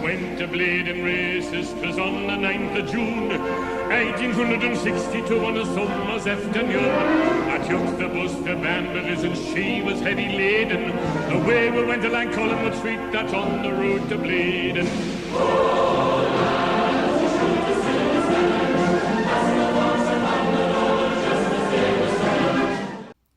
went to bleeding races, 'twas on the 9th of June, 1862 on a summer's afternoon. I took the bus to Banbury's and she was heavy laden. Away we went along Collingwood Street, that's on the road to bleeding.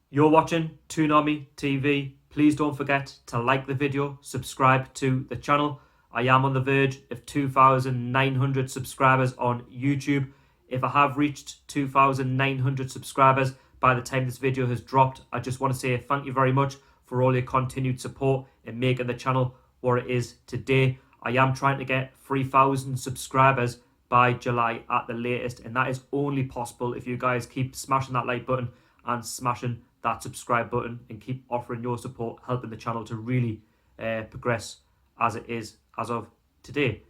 You're watching Toon Army TV. Please don't forget to like the video, subscribe to the channel. I am on the verge of 2,900 subscribers on YouTube. If I have reached 2,900 subscribers by the time this video has dropped, I just want to say thank you very much for all your continued support in making the channel what it is today. I am trying to get 3,000 subscribers by July at the latest, and that is only possible if you guys keep smashing that like button and smashing that subscribe button and keep offering your support, helping the channel to really progress as it is as of today.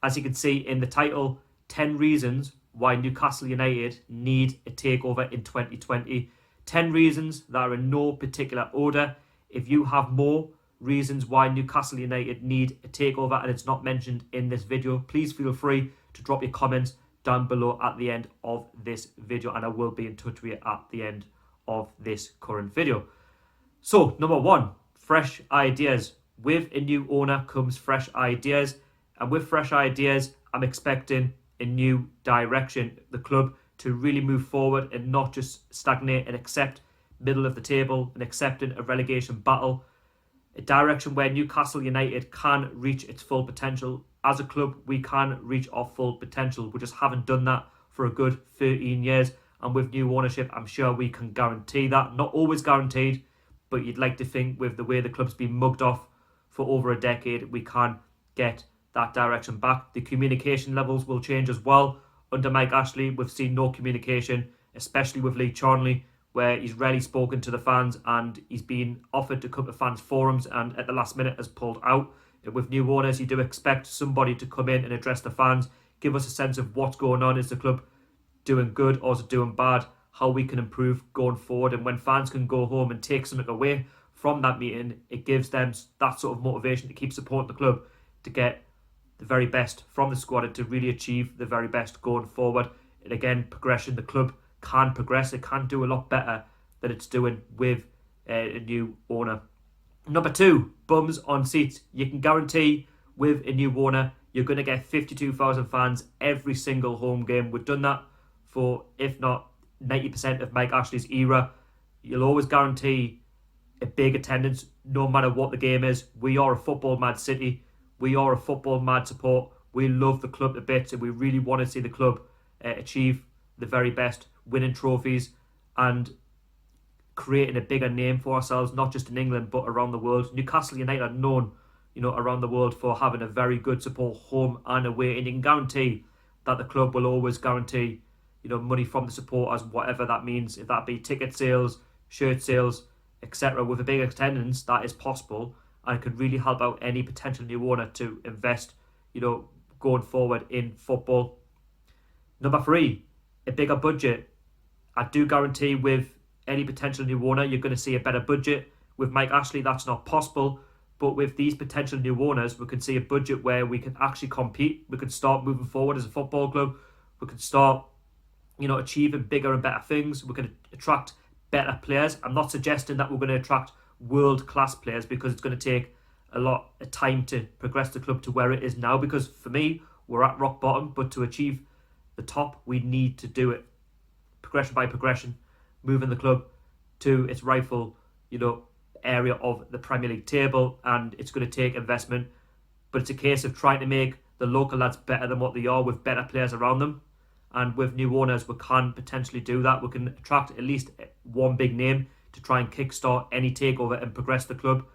As you can see in the title, 10 reasons why Newcastle United need a takeover in 2020. 10 reasons that are in no particular order. If you have more reasons why Newcastle United need a takeover and it's not mentioned in this video, please feel free to drop your comments down below at the end of this video, and I will be in touch with you at the end of this current video. So, number one, fresh ideas. With a new owner comes fresh ideas, and with fresh ideas, I'm expecting a new direction. The club to really move forward and not just stagnate and accept middle of the table and accepting a relegation battle. A direction where Newcastle United can reach its full potential. As a club, we can reach our full potential. We just haven't done that for a good 13 years. And with new ownership, I'm sure we can guarantee that. Not always guaranteed, but you'd like to think with the way the club's been mugged off for over a decade, we can get that direction back. The communication levels will change as well. Under Mike Ashley, we've seen no communication, especially with Lee Charnley, where he's rarely spoken to the fans and he's been offered to come to fans forums and at the last minute has pulled out. And with new owners, you do expect somebody to come in and address the fans, give us a sense of what's going on. Is the club doing good or is it doing bad? How we can improve going forward. And when fans can go home and take something away from that meeting, it gives them that sort of motivation to keep supporting the club, to get the very best from the squad and to really achieve the very best going forward. And again, progression. The club can progress. It can do a lot better than it's doing with a new owner. Number two, bums on seats. You can guarantee with a new owner, you're going to get 52,000 fans every single home game. We've done that for, if not 90% of Mike Ashley's era. You'll always guarantee a big attendance no matter what the game is. We are a football mad city. We are a football mad support. We love the club to bits and we really want to see the club achieve the very best, winning trophies and creating a bigger name for ourselves, not just in England but around the world. Newcastle United are known, around the world for having a very good support home and away, and you can guarantee that the club will always guarantee money from the supporters, whatever that means, if that be ticket sales, shirt sales, etc. With a big attendance, that is possible and could really help out any potential new owner to invest, going forward in football. Number three, a bigger budget. I do guarantee with any potential new owner, you're going to see a better budget. With Mike Ashley, that's not possible. But with these potential new owners, we can see a budget where we can actually compete. We can start moving forward as a football club. We can start achieving bigger and better things. We can attract better players. I'm not suggesting that we're going to attract world-class players because it's going to take a lot of time to progress the club to where it is now, because for me, we're at rock bottom, but to achieve the top, we need to do it progression by progression, moving the club to its rightful, area of the Premier League table, and it's going to take investment, but it's a case of trying to make the local lads better than what they are with better players around them. And with new owners, we can potentially do that. We can attract at least one big name to try and kickstart any takeover and progress the club,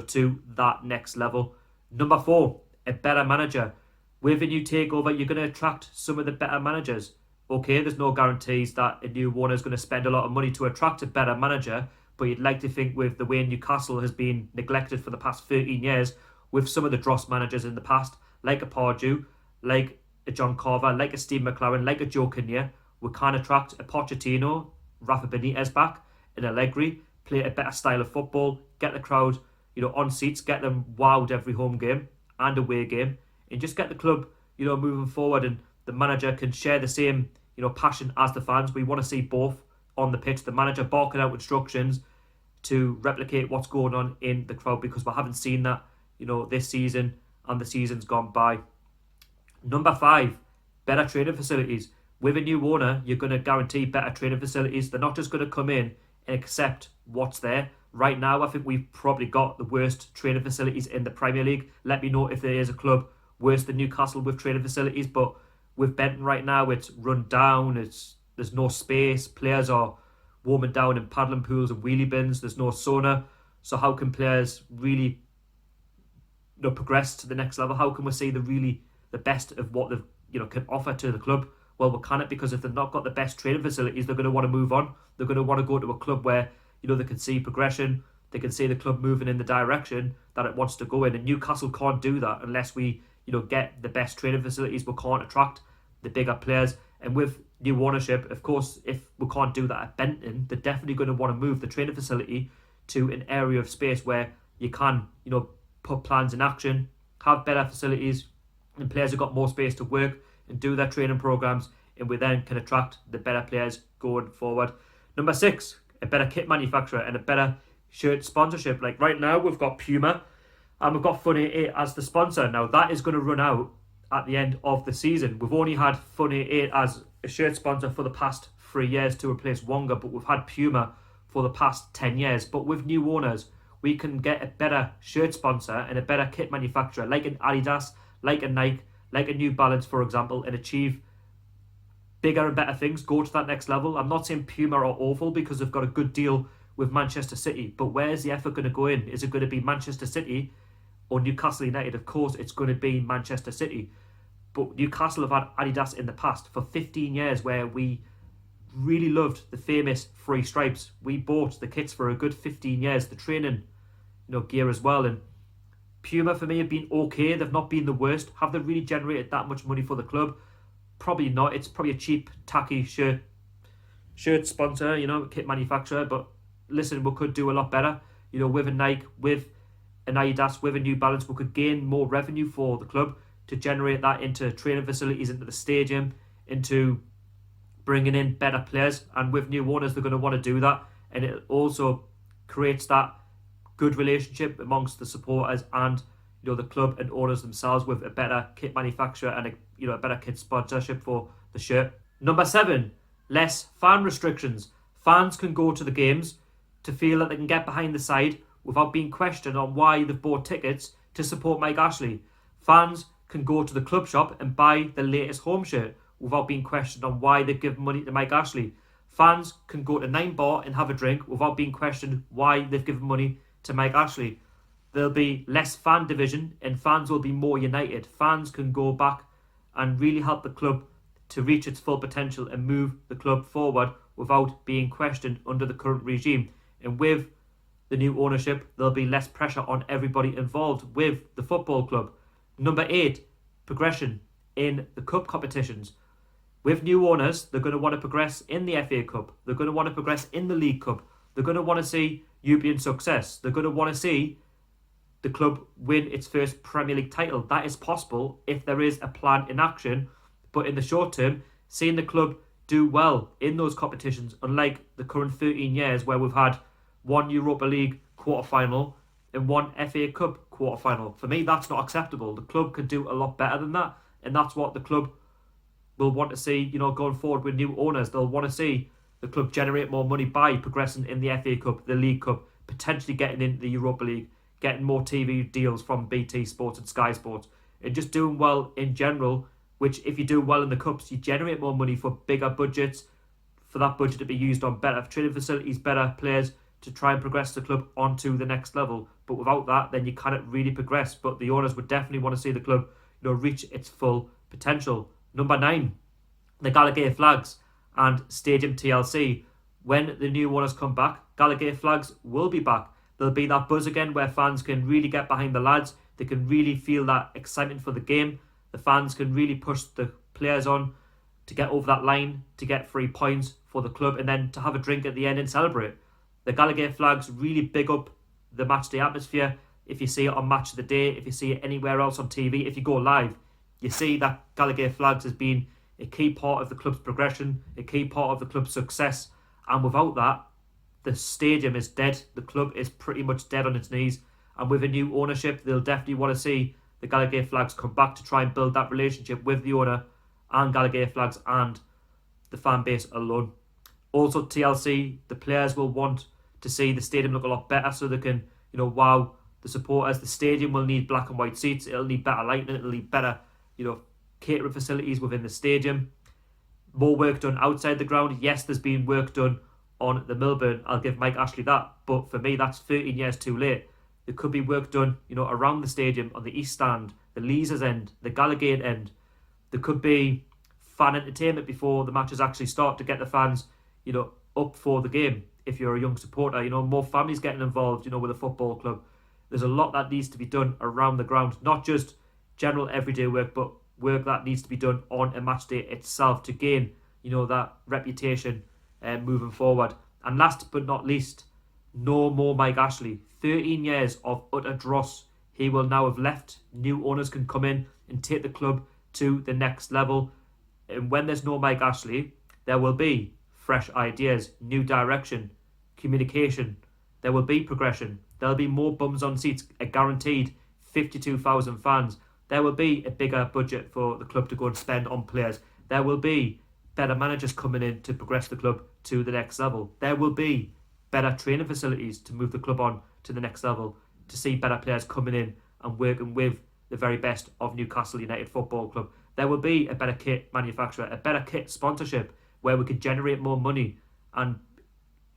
to that next level. Number four, a better manager. With a new takeover, you're going to attract some of the better managers. Okay, there's no guarantees that a new owner is going to spend a lot of money to attract a better manager, but you'd like to think with the way Newcastle has been neglected for the past 13 years, with some of the dross managers in the past, like a Pardew, like a John Carver, like a Steve McLaren, like a Joe Kinnear, we can attract a Pochettino, Rafa Benitez back, and Allegri, play a better style of football, get the crowd, on seats, get them wowed every home game, and away game, and just get the club, moving forward, and the manager can share the same, passion as the fans. We want to see both on the pitch. The manager barking out instructions to replicate what's going on in the crowd, because we haven't seen that, this season and the seasons gone by. Number 5, better training facilities. With a new owner, you're going to guarantee better training facilities. They're not just going to come in and accept what's there. Right now, I think we've probably got the worst training facilities in the Premier League. Let me know if there is a club worse than Newcastle with training facilities. But with Benton right now, it's run down. There's no space. Players are warming down in paddling pools and wheelie bins. There's no sauna. So how can players really progress to the next level? How can we see the best of what they can offer to the club? Well, we can't, because if they've not got the best training facilities, they're going to want to move on. They're going to want to go to a club where they can see progression. They can see the club moving in the direction that it wants to go in. And Newcastle can't do that unless we get the best training facilities. We can't attract the bigger players. And with new ownership, of course, if we can't do that at Benton, they're definitely going to want to move the training facility to an area of space where you can put plans in action, have better facilities, and players have got more space to work and do their training programs, and we then can attract the better players going forward. Number 6, a better kit manufacturer and a better shirt sponsorship. Like right now, we've got Puma and we've got Fun 88 as the sponsor. Now that is going to run out at the end of the season. We've only had Fun 88 as a shirt sponsor for the past 3 years to replace Wonga, but we've had Puma for the past 10 years. But with new owners, we can get a better shirt sponsor and a better kit manufacturer, like an Adidas, like a Nike, like a New Balance, for example, and achieve bigger and better things, go to that next level. I'm not saying Puma are awful, because they've got a good deal with Manchester City, but where's the effort going to go in? Is it going to be Manchester City or Newcastle United? Of course, it's going to be Manchester City. But Newcastle have had Adidas in the past for 15 years, where we really loved the famous three stripes. We bought the kits for a good 15 years, the training gear as well. And Puma for me have been okay. They've not been the worst. Have they really generated that much money for the club? Probably not. It's probably a cheap, tacky shirt sponsor, kit manufacturer. But listen, we could do a lot better. With a Nike, with an Adidas, with a New Balance, we could gain more revenue for the club to generate that into training facilities, into the stadium, into bringing in better players. And with new owners, they're going to want to do that. And it also creates that good relationship amongst the supporters and the club and owners themselves, with a better kit manufacturer and a better kit sponsorship for the shirt. Number 7, less fan restrictions. Fans can go to the games to feel that they can get behind the side without being questioned on why they've bought tickets to support Mike Ashley. Fans can go to the club shop and buy the latest home shirt without being questioned on why they've given money to Mike Ashley. Fans can go to 9 Bar and have a drink without being questioned why they've given money to Mike Ashley. There'll be less fan division and fans will be more united. Fans can go back and really help the club to reach its full potential and move the club forward without being questioned under the current regime. And with the new ownership, there'll be less pressure on everybody involved with the football club. Number 8, progression in the cup competitions. With new owners, they're going to want to progress in the FA Cup. They're going to want to progress in the League Cup. They're going to want to see European success. They're going to want to see the club win its first Premier League title. That is possible if there is a plan in action. But in the short term, seeing the club do well in those competitions, unlike the current 13 years where we've had one Europa League quarter-final and one FA Cup quarter-final. For me, that's not acceptable. The club could do a lot better than that, and that's what the club will want to see, going forward with new owners. They'll want to see the club generate more money by progressing in the FA Cup, the League Cup, potentially getting into the Europa League, getting more TV deals from BT Sports and Sky Sports, and just doing well in general, which if you do well in the Cups, you generate more money for bigger budgets, for that budget to be used on better training facilities, better players, to try and progress the club onto the next level. But without that, then you cannot really progress. But the owners would definitely want to see the club, reach its full potential. Number 9, the Gallowgate flags and Stadium TLC. When the new owners come back, Gallowgate flags will be back. There'll be that buzz again where fans can really get behind the lads. They can really feel that excitement for the game. The fans can really push the players on to get over that line, to get 3 points for the club, and then to have a drink at the end and celebrate. The Gallowgate flags really big up the matchday atmosphere. if you see it on Match of the Day, if you see it anywhere else on TV, if you go live, you see that Gallowgate Flags has been a key part of the club's progression, a key part of the club's success. And without that, the stadium is dead. The club is pretty much dead on its knees. And with a new ownership, they'll definitely want to see the Gallowgate Flags come back to try and build that relationship with the owner and Gallowgate Flags and the fan base alone. Also, TLC, the players will want to see the stadium look a lot better so they can, wow the supporters. The stadium will need black and white seats. It'll need better lighting. It'll need better, catering facilities within the stadium. More work done outside the ground. Yes, there's been work done on the Milburn. I'll give Mike Ashley that. But for me, that's 13 years too late. There could be work done, around the stadium, on the east stand, the Leazes end, the Gallowgate end. There could be fan entertainment before the matches actually start to get the fans, up for the game. If you're a young supporter, more families getting involved, with a football club. There's a lot that needs to be done around the ground, not just general everyday work, but work that needs to be done on a match day itself to gain, that reputation moving forward. And last but not least, no more Mike Ashley. 13 years of utter dross. He will now have left. New owners can come in and take the club to the next level. And when there's no Mike Ashley, there will be fresh ideas, new direction, communication. There will be progression. There will be more bums on seats, a guaranteed 52,000 fans. There will be a bigger budget for the club to go and spend on players. There will be better managers coming in to progress the club to the next level. There will be better training facilities to move the club on to the next level, to see better players coming in and working with the very best of Newcastle United Football Club. There will be a better kit manufacturer, a better kit sponsorship where we could generate more money and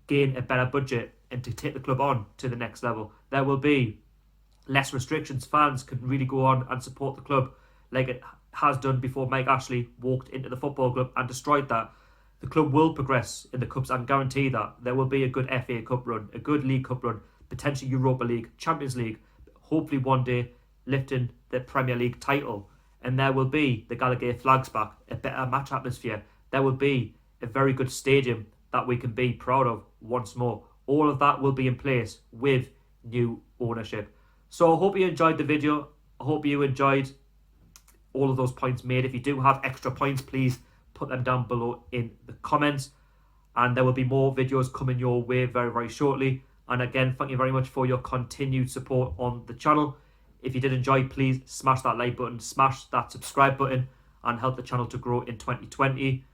gain a better budget and to take the club on to the next level. There will be less restrictions. Fans can really go on and support the club like it has done before Mike Ashley walked into the football club and destroyed that. The club will progress in the cups and guarantee that there will be a good FA Cup run, a good League Cup run, potentially Europa League, Champions League, hopefully one day lifting the Premier League title. And there will be the Gallowgate Flags back, a better match atmosphere. There will be a very good stadium that we can be proud of once more. All of that will be in place with new ownership. So I hope you enjoyed the video. I hope you enjoyed all of those points made. If you do have extra points, please put them down below in the comments. And there will be more videos coming your way very, very shortly. And again, thank you very much for your continued support on the channel. If you did enjoy, please smash that like button, smash that subscribe button, and help the channel to grow in 2020.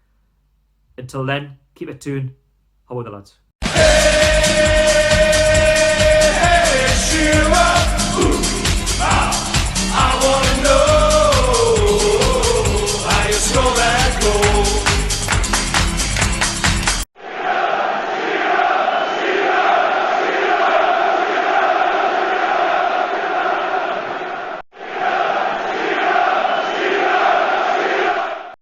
Until then, keep it tuned. How are the lads? I wanna know